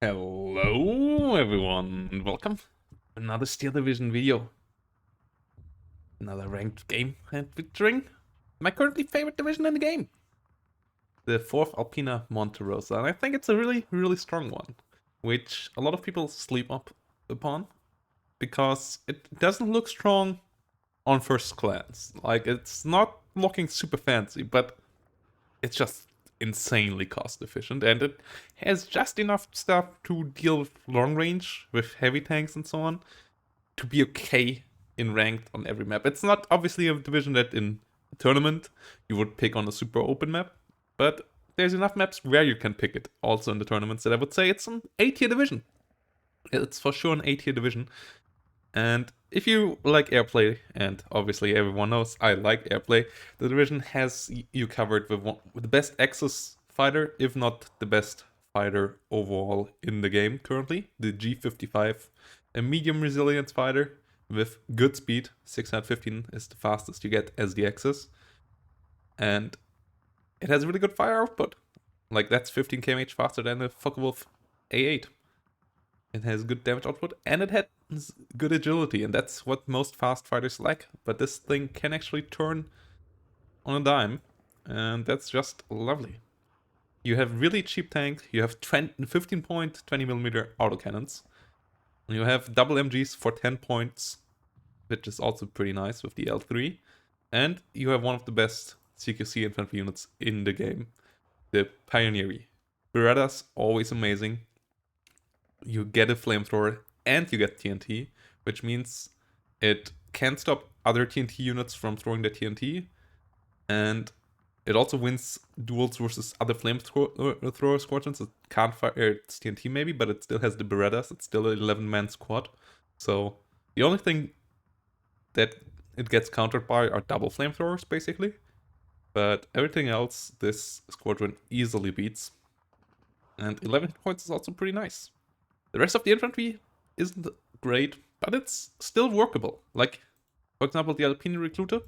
Hello everyone, and welcome to another Steel Division video. Another ranked game and featuring my currently favorite division in the game. The 4th Alpina Monterosa, and I think it's a really strong one. Which a lot of people sleep up upon. Because it doesn't look strong on first glance. Like, it's not looking super fancy, but it's just insanely cost efficient, and it has just enough stuff to deal with long range, with heavy tanks and so on, to be okay in ranked on every map. It's not obviously a division that in a tournament you would pick on a super open map, but there's enough maps where you can pick it also in the tournaments that I would say it's an A-tier division. It's for sure an A-tier division. And if you like airplay, and obviously everyone knows I like airplay, the division has you covered with the best Axis fighter, if not the best fighter overall in the game currently. The G55, a medium resilience fighter with good speed. 615 is the fastest you get as the Axis. And it has really good fire output. Like, that's 15 kmh faster than the Focke-Wulf A8. It has good damage output, and it has good agility, and that's what most fast fighters like. But this thing can actually turn on a dime, and that's just lovely. You have really cheap tank, you have 15 point 20mm autocannons, you have double MGs for 10 points, which is also pretty nice with the L3, and you have one of the best CQC infantry units in the game, the Pioneery. Beretta's always amazing. You get a flamethrower and you get TNT, which means it can stop other TNT units from throwing the TNT, and it also wins duels versus other flamethrower squadrons. It can't fire its TNT maybe, but it still has the Berettas. It's still an 11-man squad. So the only thing that it gets countered by are double flamethrowers, basically. But everything else, this squadron easily beats. And 11 points is also pretty nice. The rest of the infantry isn't great, but it's still workable. Like, for example, the Alpina Recruiter,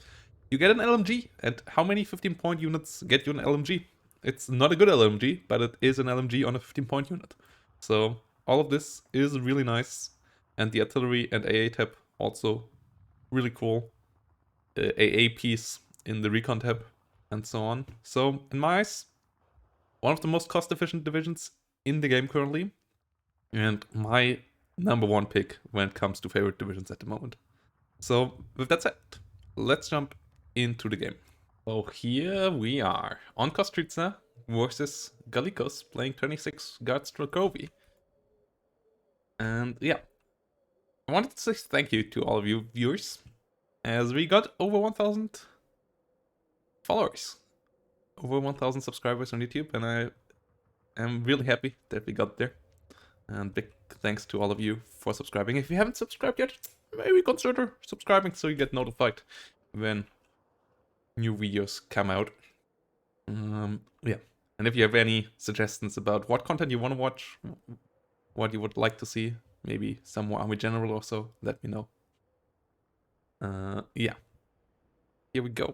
you get an LMG, and how many 15-point units get you an LMG? It's not a good LMG, but it is an LMG on a 15-point unit. So all of this is really nice, and the artillery and AA tab also really cool. The AA piece in the recon tab, and so on. So in my eyes, one of the most cost-efficient divisions in the game currently, and my number one pick when it comes to favorite divisions at the moment. So with that said, let's jump into the game. So here we are on Kostritsa versus Galikos playing 26 guard Strakovi. And yeah, I wanted to say thank you to all of you viewers, as we got over 1,000 followers, over 1,000 subscribers on YouTube, and I am really happy that we got there. And big thanks to all of you for subscribing. If you haven't subscribed yet, maybe consider subscribing so you get notified when new videos come out. Yeah. And if you have any suggestions about what content you want to watch, what you would like to see, maybe some more Army General or so, let me know. Yeah. Here we go.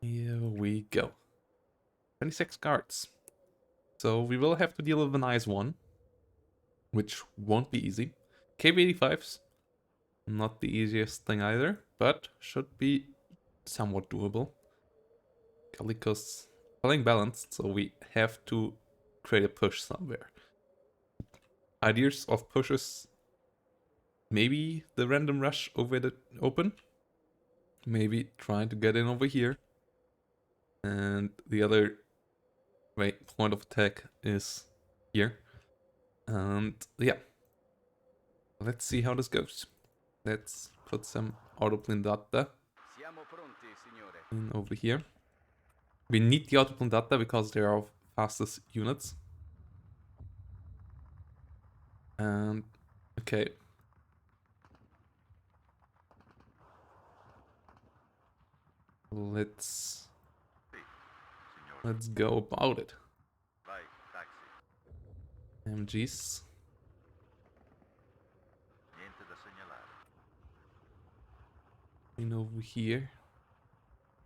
Here we go. 26 guards. So we will have to deal with a nice one, which won't be easy. KV-85s, not the easiest thing either, but should be somewhat doable. Galikos playing balanced, so we have to create a push somewhere. Ideas of pushes, maybe the random rush over the open, maybe trying to get in over here, and the other point of attack is here. And yeah, let's see how this goes. Let's put some autoblindata in over here. We need the autoblindata because they are our fastest units. And okay. Let's go about it. MGs. In over here.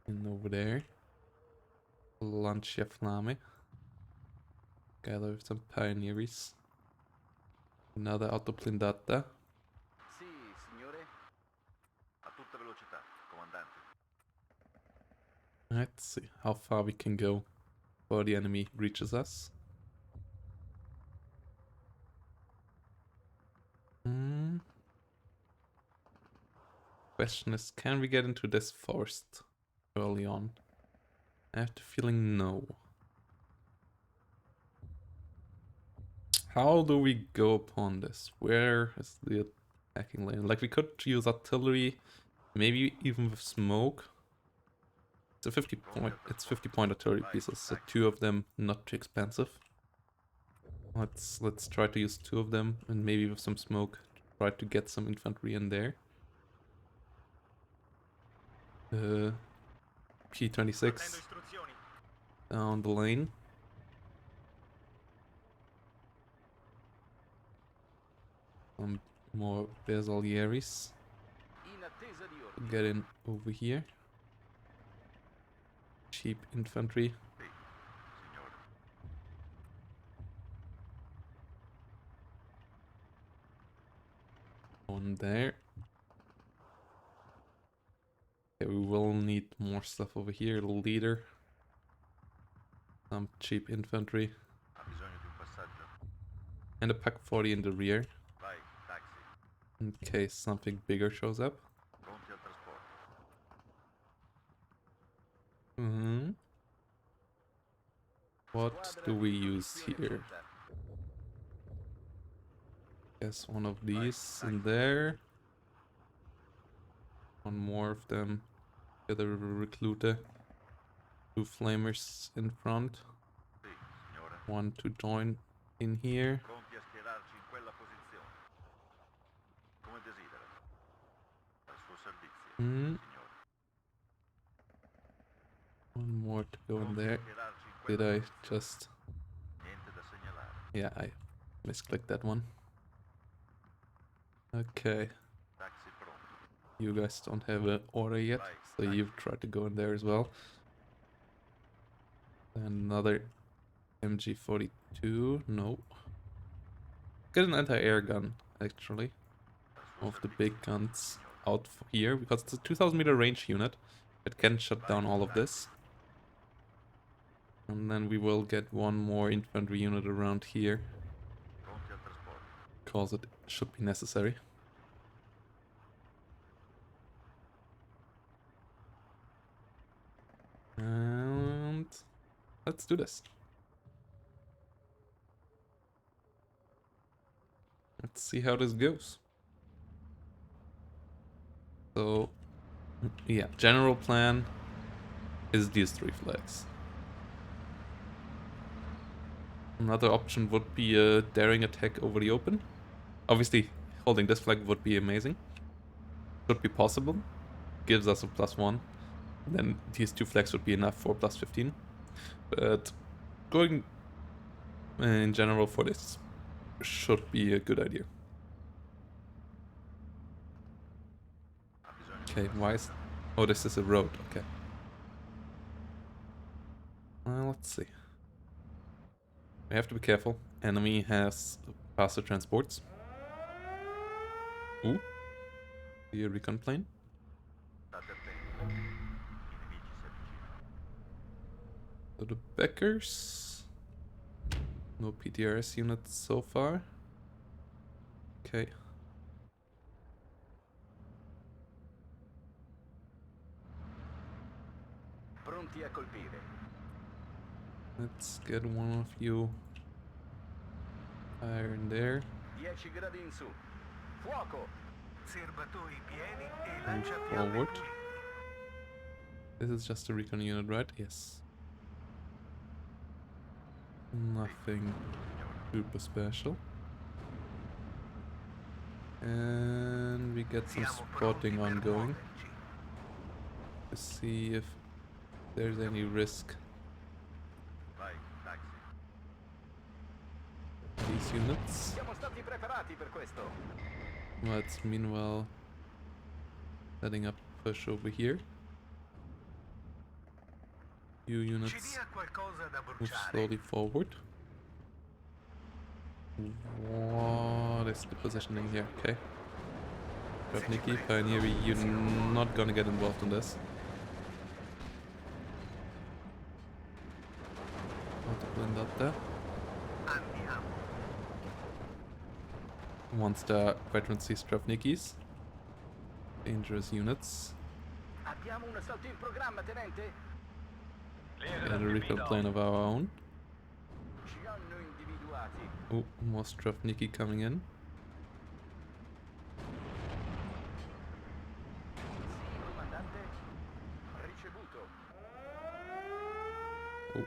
And over there. Lancia Flame. Gather some pioneers. Another autoblindata. Sì, signore. A tutta velocità, comandante. Let's see how far we can go before the enemy reaches us. Question is, can we get into this forest early on? I have the feeling no. How do we go upon this? Where is the attacking lane? Like, we could use artillery, maybe even with smoke. It's a 50 point artillery pieces, so 2 of them not too expensive. Let's try to use 2 of them, and maybe with some smoke try to get some infantry in there. P26 down the lane. Some more Bersaglieris. Get in over here. Cheap infantry. On there. Okay, we will need more stuff over here. Leader. Some cheap infantry. And a Pack 40 in the rear. In case something bigger shows up. What do we use here? Guess one of these in there. One more of them. The other recruiter. 2 flamers in front. One to join in here. One more to go in there. Did I just... Yeah, I misclicked that one. Okay. You guys don't have an order yet, so you've tried to go in there as well. Another MG42, no. Get an anti-air gun, actually. Of the big guns out here, because it's a 2000 meter range unit. It can shut down all of this. And then we will get one more infantry unit around here. Because it should be necessary. And let's do this. Let's see how this goes. So, yeah, general plan is these 3 flags. Another option would be a daring attack over the open. Obviously, holding this flag would be amazing. Could be possible. Gives us a +1. Then these 2 flags would be enough for +15. But going in general for this should be a good idea. Okay, why is... Oh, this is a road, okay. Let's see. We have to be careful. Enemy has faster transports. Ooh. The recon plane. So the Beckers. No PTRS units so far. Okay. Pronti a colpire. Let's get one of you fire in there. 10 gradi in su. Fuoco! Serbatoi pieni e And lanciafiamme forward. puliti. This is just a recon unit, right? Yes. Nothing super special. And we get some Siamo spotting pronti per ongoing muoverci. to see if there's any risk. These units. Siamo stati preparati per questo. Let's meanwhile setting up push over here. Few Ci units dia qualcosa da move bruciare. slowly forward. What is the positioning here? Okay. Nikki, Pioneer, you're not gonna get involved in this. Multiple in that there. Andiamo. Once the veteran sees Nikis. Dangerous units. Abbiamo un assalto in programma, tenente? And a recon plane of our own. Ci hanno individuati. Oh, more Nikki coming in. Sì, comandante. Ricevuto. Oh.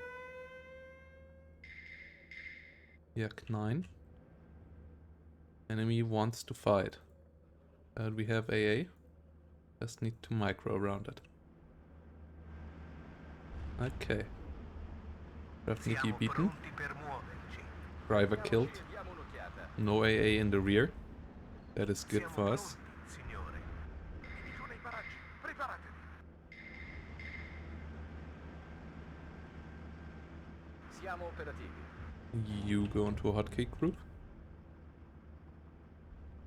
Yak 9. Enemy wants to fight. We have AA. Just need to micro around it. Okay. Nikki Siamo beaten. pronti per muoverci. Driver killed. Diamo un'occhiata. No AA in the rear. That is good Siamo for us. pronti, signore. Sono i paraggi. Preparatevi. Siamo operativi. You go into a hotkey group.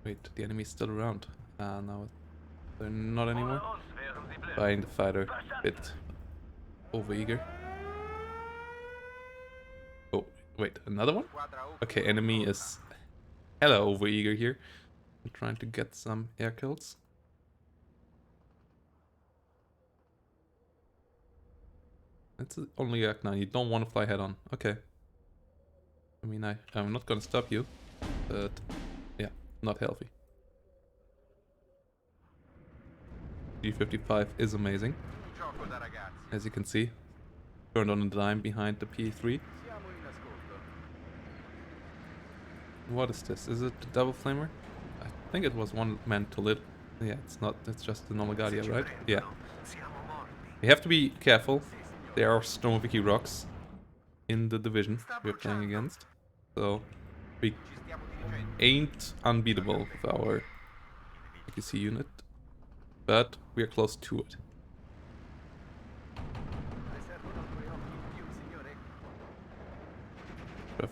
Wait, the enemy's still around. Ah, no, they're not anymore. Buying the fighter a bit overeager. Oh, wait, another one? Squadra O. Okay, enemy is hella overeager here. I'm trying to get some air kills. It's only Act 9, you don't want to fly head on. Okay. I mean, I'm not gonna stop you, but yeah, not healthy. G55 is amazing, Gioco da ragazzi. as you can see. Turned on a dime behind the P3. Siamo in ascolto. What is this? Is it the double flamer? I think it was one meant to lit. Yeah, it's not. It's just the normal Se Guardia, ci right? prendono, Yeah. siamo morti. You have to be careful. There are Stormvicky rocks in the division we're playing against. So we Ci stiamo dirigendo. ain't unbeatable with our APC unit. But we're close to it. Le servono due occhi in più, signore.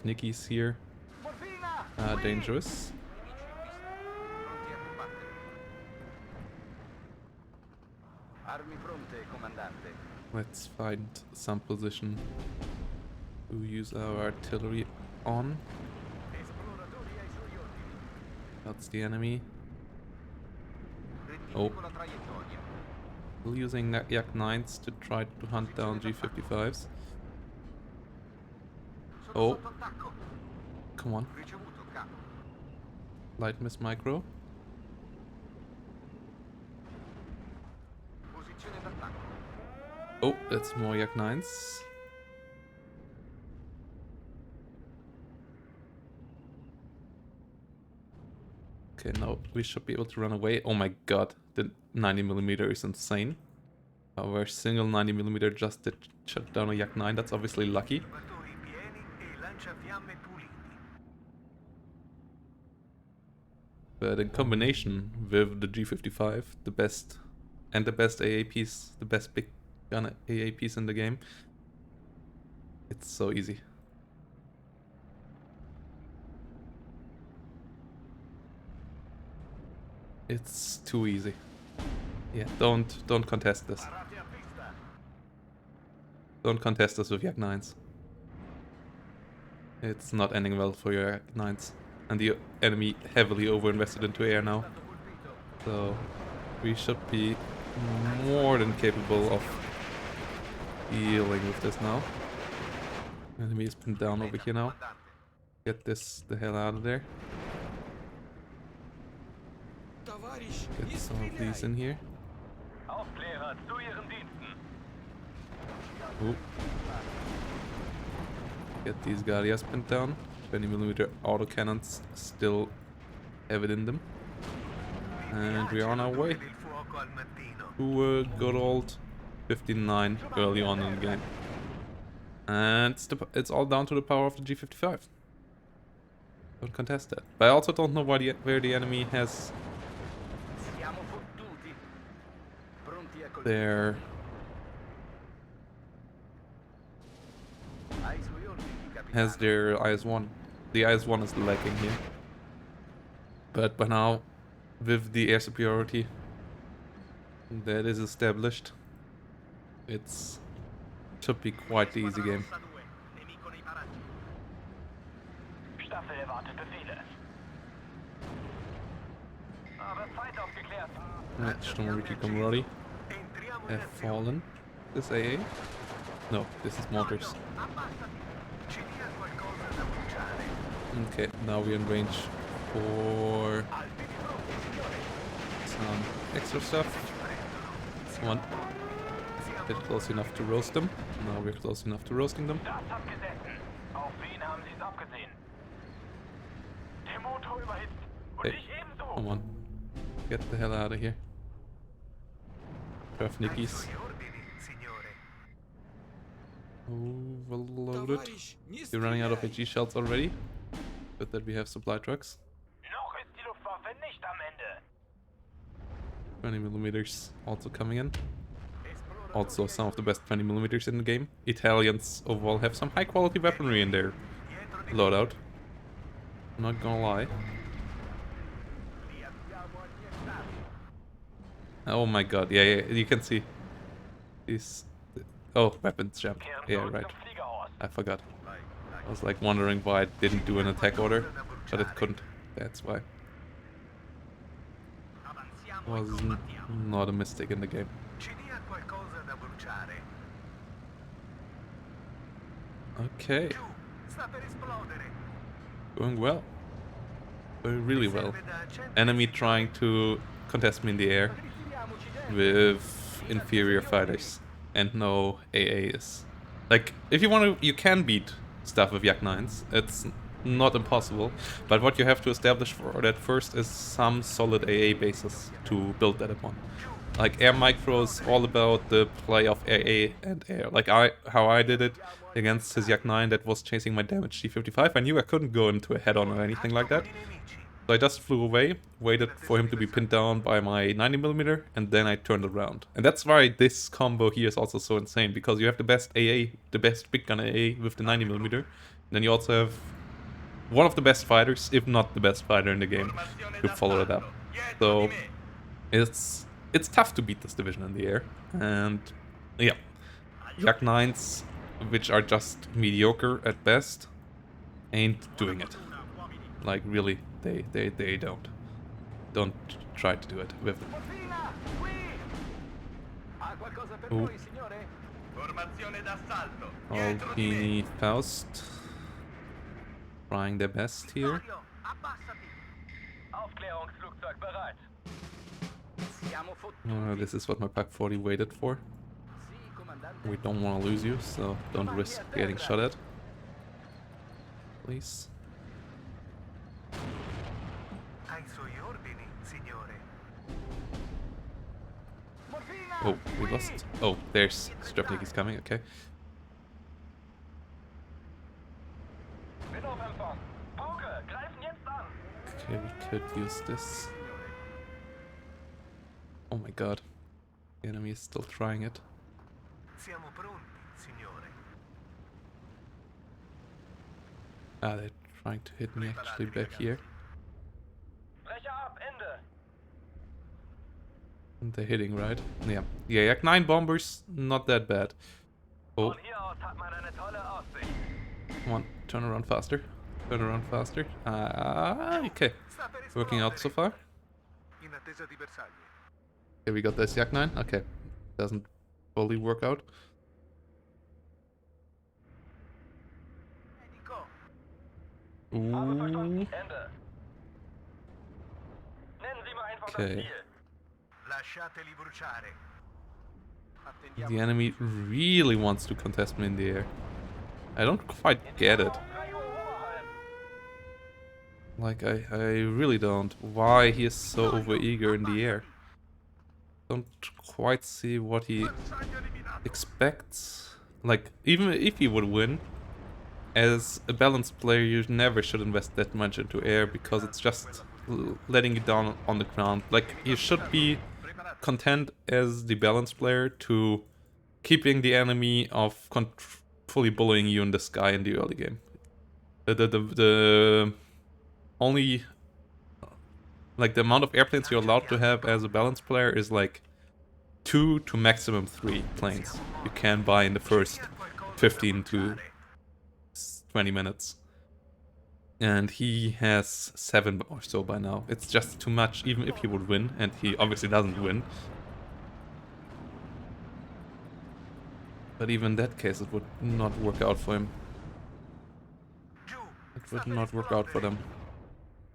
Nikki's here. Morfina! Dangerous. Pronti a combattere. Armi pronte, comandante. Let's find some position to use our artillery on. Esploratori ai suoi ordini. That's the enemy. Rettifico la traiettoria. Still using Yak 9s to try to hunt down G55s. Sono Oh. sotto attacco. Come on. Ricevuto, capo. Light miss micro. Posizione d'attacco. Oh, that's more Yak 9s. Okay, now we should be able to run away. Oh my god, the 90mm is insane. Our single 90mm just did shut down a Yak 9, that's obviously lucky. Serbatoi pieni e lanciafiamme puliti. But in combination with the G55, the best AAPs, the best big gun AAPs in the game, it's so easy. It's too easy. Yeah, don't contest this. Parate a vista. Don't contest us with Yak 9s. It's not ending well for your Yak 9s. And the enemy heavily overinvested into air now. Stato colpito. So we should be more than capable of dealing with this now. Enemy is pinned down over here now. Comandante. Get this the hell out of there. Get some of these in here. Aufklärer zu Ihren Diensten. Ooh. Get these Guardias pinned down. 20mm autocannons still have it in them. And we are on our way Del fuoco al mattino. to a good old 59 early on in the game. And it's all down to the power of the G55. Don't contest that. But I also don't know where the enemy has Siamo fottuti. Pronti a colpire. their Ai suoi ordini, capitano. IS-1. The IS-1 is lacking here. But by now, with the air superiority that is established, it's should be quite the easy game. Rossa 2, nemico nei paraggi. Staffel erwartet Befehle. Aber Zeit aufgeklärt. Right, Sturmoriki Comrade Entriamo in have azione. fallen. This AA? No, this is mortars. Abbassati. Ci dia qualcosa da bruciare. Okay, now we're in range for Alpini pronti, signore. some extra stuff. Come on. Get close enough to roast them. Now we're close enough to roasting them. Das hat gesessen. Auf wen haben Sie es abgesehen? Der Motor überhitzt. Und Hey, ich ebenso. come on. Get the hell out of here. Draft Ai Nickies. suoi ordini, signore. Overloaded. We're running out of AG shells already. But that we have supply trucks. Noch ist die Luftwaffe nicht am Ende. 20 millimeters also coming in. Also some of the best 20 millimeters in the game. Italians overall have some high quality weaponry in their loadout. Not gonna lie. Li abbiamo annientati. Oh my god, yeah, you can see. These... Oh, weapons jump. Kehren Yeah, zurück right. zum Fliegerhorst. I forgot. Vai, I was like wondering why it didn't do an attack order, but it couldn't. That's why. avanziamo e Was combattiamo. not a mistake in the game. Ci dia qualcosa da bruciare. Okay, Giù, sta per esplodere. going well. Going really well. Serve da accendere, Enemy signore. trying to contest me in the air Ritiriamoci dentro. with inferior fighters and no AAs. Like, if you want to, you can beat stuff with Yak 9s. It's not impossible, but what you have to establish for that first is some solid AA bases to build that upon. Like air micro is all about the play of AA and air. Like how I did it against his Yak 9 that was chasing my damage T55. I knew I couldn't go into a head-on or anything like that. Con i nemici. So I just flew away, waited for him to be pinned down by my 90mm, and then I turned around. And that's why this combo here is also so insane, because you have the best AA, the best big gun AA with the 90mm. Then you also have one of the best fighters, if not the best fighter in the game, to follow it up. So it's tough to beat this division in the air. And yeah, Yak 9s, which are just mediocre at best, ain't doing it. Like really, they don't. Don't try to do it with them. Morfina, qui! Ha qualcosa per Oh. noi, signore? Formazione d'assalto. Dietro di me. Alpini Faust trying their best here. Vittorio, abbassati. Aufklärungsflugzeug bereit. Siamo fottuti. This is what my Pak 40 waited for. Sì, comandante. We don't want to lose you, so don't risk getting shot at. Please. Ai suoi ordini, signore. Morfina! Oh, we qui! lost. Oh, there's Strapnik coming, okay. Bin auf Empfang. Pauke, greifen jetzt an. Okay, we could use this. Oh my god. The enemy is still trying it. Siamo pronti, signore. Ah, they're trying to hit me actually back here. Brecher ab, Ende. And they're hitting, right? Yeah. Yeah, Yak 9 bombers, not that bad. Oh, Von hier aus hat man eine tolle Aussicht. come on, turn around faster. Turn around faster. Ah, okay. Sta per Working out so esplodere. far. In attesa di bersagli. Okay, we got this Yak 9. Okay. Doesn't fully work out. Medico. Habe verstanden. Ooh. Ende. Nennen Sie mir einfach Okay. das Ziel. Lasciateli bruciare. Attendiamo. The enemy really wants to contest me in the air. I don't quite get it. 3 Uhr Oberhalb. Like, I really don't. Why he is so overeager in the air. Don't quite see what he Bersaglio eliminato. expects. Like, even if he would win, as a balanced player, you never should invest that much into air because it's just letting you down on the ground. Like, you should be content as the balanced player to keeping the enemy of fully bullying you in the sky in the early game. The only like the amount of airplanes you're allowed to have as a balanced player is like 2 to maximum 3 planes you can buy in the first 15 to 20 minutes. And he has 7 or so by now. It's just too much, even if he would win, and he obviously doesn't win. But even in that case, it would not work out for him. It would not work out for them.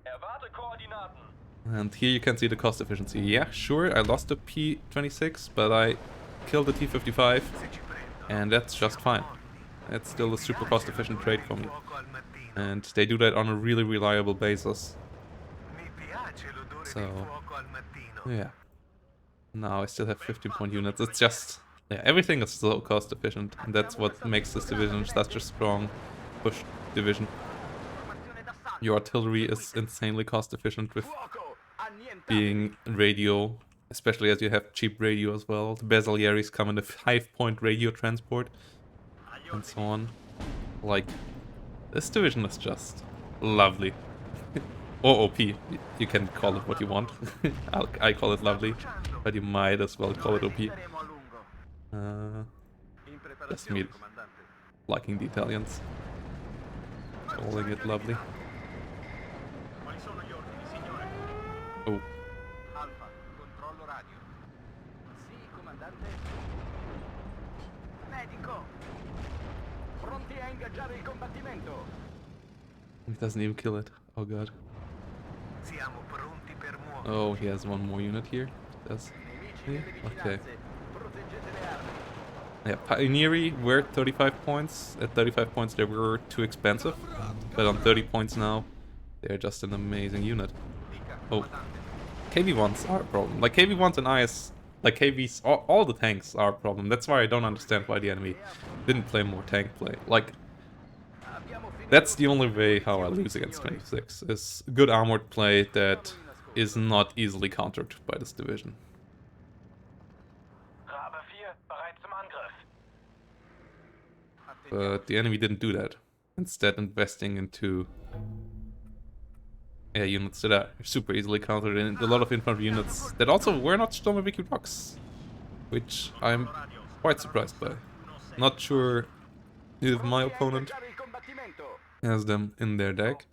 Erwarte Koordinaten. And here you can see the cost efficiency. Yeah, sure, I lost the P26, but I killed the T55, and that's just fine. It's still a super cost efficient trade for me. And they do that on a really reliable basis. So, yeah. Now I still have 15-point units. It's just, yeah, everything is so cost efficient. And that's what makes this division such a strong push division. Your artillery is insanely cost efficient with being radio, especially as you have cheap radio as well. The Bersaglieris come in a 5-point radio transport and so on. Like, this division is just lovely. Or OP, you can call it what you want. I call it lovely, but you might as well call it OP. Just me liking the Italians. Calling it lovely. Oh. Alfa, controllo radio. Sì, comandante. Medico. Pronti a ingaggiare il combattimento. He doesn't even kill it. Oh god. Siamo pronti per muovere. Oh, he has one more unit here. Does he? Okay. Proteggete le armi. Yeah, Pioneeri were 35 points. At 35 points they were too expensive. But on 30 points now, they're just an amazing unit. Oh. KV-1s are a problem. Like KV-1s and IS, like KVs, all the tanks are a problem. That's why I don't understand why the enemy didn't play more tank play. Like, that's the only way how I lose against 26, is good armored play that is not easily countered by this division. Rabe 4, bereit zum Angriff. But the enemy didn't do that. Instead investing into units that are super easily countered, and a lot of infantry units that also were not Sturmoviki rocks, which I'm quite surprised by. Not sure if my opponent has them in their deck,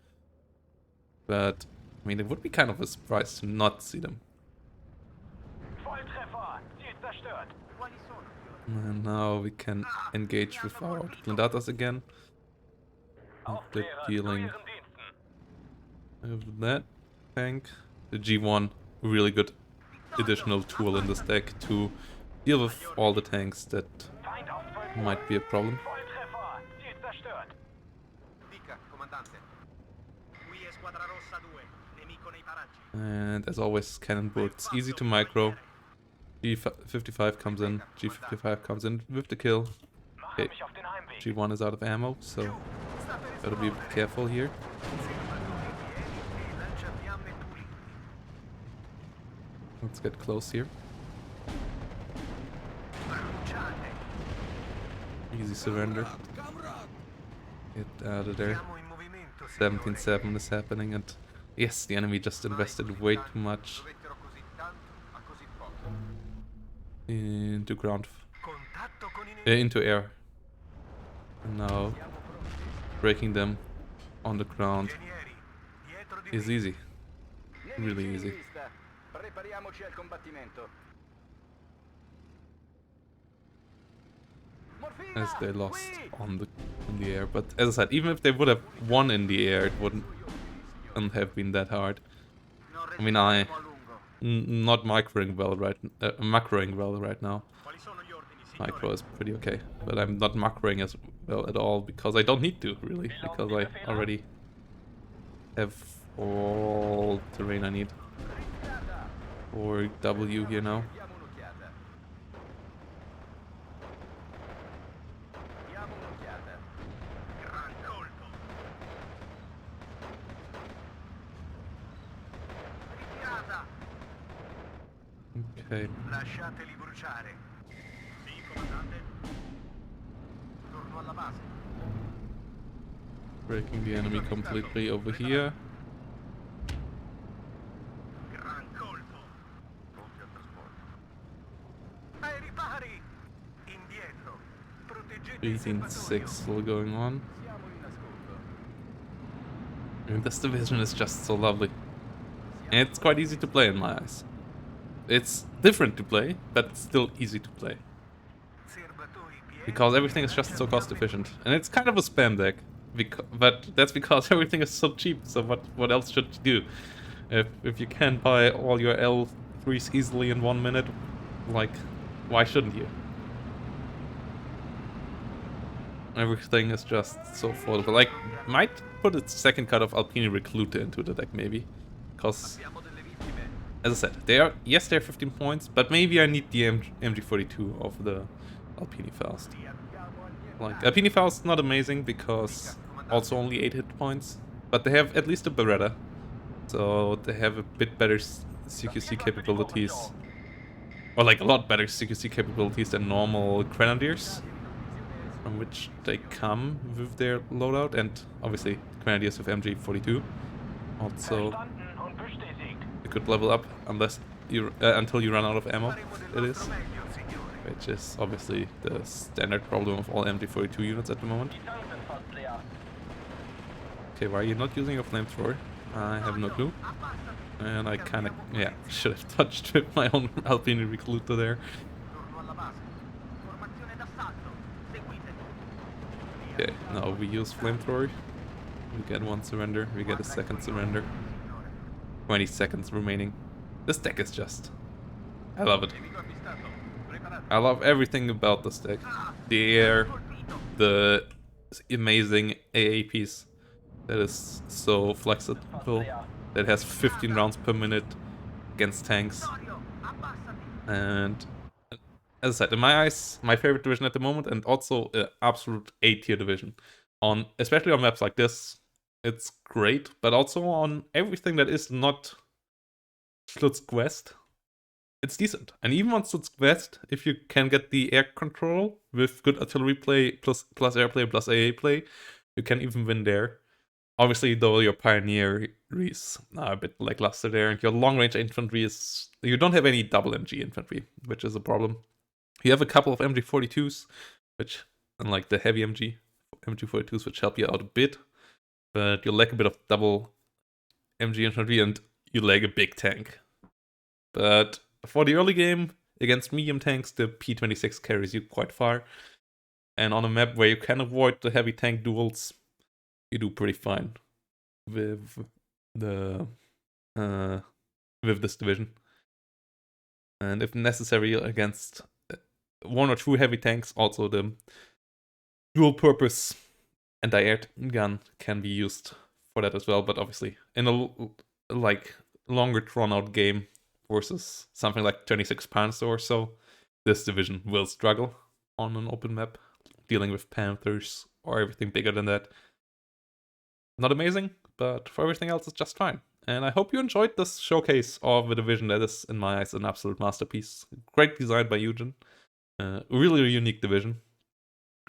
but I mean, it would be kind of a surprise to not see them. Volltreffer, Ziel zerstört. And now we can engage with our Blindatas again. After Aufklärer, dealing zu Ihren Diensten. with that tank. The G1, really good additional tool in this deck to deal with all the tanks that Feind auf 12 might be a problem. Volltreffer, Ziel zerstört. Dica, comandante. Qui è squadra rossa 2. Nemico nei paraggi. And as always, cannon bolts easy to micro. G55 comes in, G55 comes in with the kill. Mache Okay, mich auf den Heimweg. G1 is out of ammo, so gotta be careful here. Lanciafiamme puliti. Let's get close here. Bruciate. Easy surrender. Get out of there. Siamo in movimento, signore. 17-7 is happening, and yes, the enemy just invested way too much Dovettero così tanto a così poco. into ground, Contatto con i nemici. into air. And now breaking them on the ground Ingegneri, dietro di is me. easy, really Nemici in easy. vista. Prepariamoci al combattimento. Morfina, As they lost qui! in the air, but as I said, even if they would have won in the air, it wouldn't have been that hard. Non I mean, I resisteremo a lungo. not macroing well right now. Quali sono gli ordini, signore? Micro is pretty okay, but I'm not macroing as well at all because I don't need to, really, because I already have all terrain I need. Or W here now. Diamo un'occhiata. Diamo un'occhiata. Gran colpo. Ritirata. Okay. Lasciateli bruciare. Sì, comandante. Torno alla base. Breaking the enemy completely over here. Gran colpo. Pronti al trasporto. Ai ripari. Indietro. Proteggete il 18-6 serbatoio. still going on. Siamo in ascolto. And this division is just so lovely. And it's quite easy to play in my eyes. It's different to play, but it's still easy to play. Serbatoi pieni. Because everything is just so cost efficient. And it's kind of a spam deck. But that's because everything is so cheap, so what else should you do? If you can buy all your L3s easily in 1 minute, like, why shouldn't you? Everything is just so affordable. Like, might put a second cut of Alpina Recluta into the deck, maybe. Because, Abbiamo delle vittime. as I said, they're 15 points, but maybe I need the MG42 of the Alpini Faust. Like, Alpini Faust not amazing because also only 8 hit points, but they have at least a Beretta, so they have a bit better CQC capabilities. Or like a lot better CQC capabilities than normal Grenadiers, from which they come with their loadout, and obviously Grenadiers with MG42. Also, Verstanden und bestätigt. you could level up unless you until you run out of ammo. Faremo It del is, nostro meglio, signore. which is obviously the standard problem of all MG42 units at the moment. Die Tanks sind fast leer. Okay, why are you not using your flamethrower? I have no clue. And I kinda, yeah, should have touched with my own Alpini Recluta there. Torno alla base. Formazione d'assalto. Seguitemi. Okay, now we use flamethrower. We get 1 surrender, we get a second surrender. 20 seconds remaining. This deck is just... I love it. Nemico avvistato. Preparati. I love everything about this deck. The air, the amazing AAPs that is so flexible, that has 15 rounds per minute against tanks. Vittorio, abbassati. And as I said, in my eyes, my favorite division at the moment, and also an absolute A-tier division. Especially on maps like this, it's great, but also on everything that is not Slutsk West, it's decent. And even on Slutsk West, if you can get the air control with good artillery play plus airplay plus AA play, you can even win there. Obviously, though, your pioneers are a bit lackluster there, and your long-range infantry is... You don't have any double MG infantry, which is a problem. You have a couple of MG42s, which, unlike the heavy MG42s, which help you out a bit, but you lack a bit of double MG infantry, and you lack a big tank. But for the early game, against medium tanks, the P26 carries you quite far. And on a map where you can avoid the heavy tank duels, you do pretty fine with the with this division. And if necessary, against 1 or 2 heavy tanks, also the dual purpose anti-air gun can be used for that as well. But obviously, in a like longer drawn out game versus something like 26 Panzer or so, this division will struggle on an open map, dealing with Panthers or everything bigger than that. Not amazing, but for everything else, it's just fine. And I hope you enjoyed this showcase of a division that is, in my eyes, an absolute masterpiece. Great design by Eugen. Really a unique division.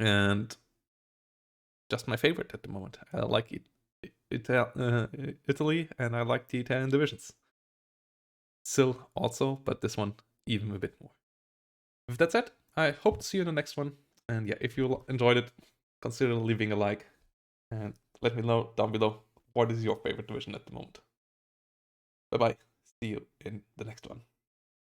And just my favorite at the moment. I like Italy, and I like the Italian divisions. Still also, but this one even a bit more. With that said, I hope to see you in the next one. And yeah, if you enjoyed it, consider leaving a like. And let me know down below what is your favorite division at the moment. Bye bye. See you in the next one.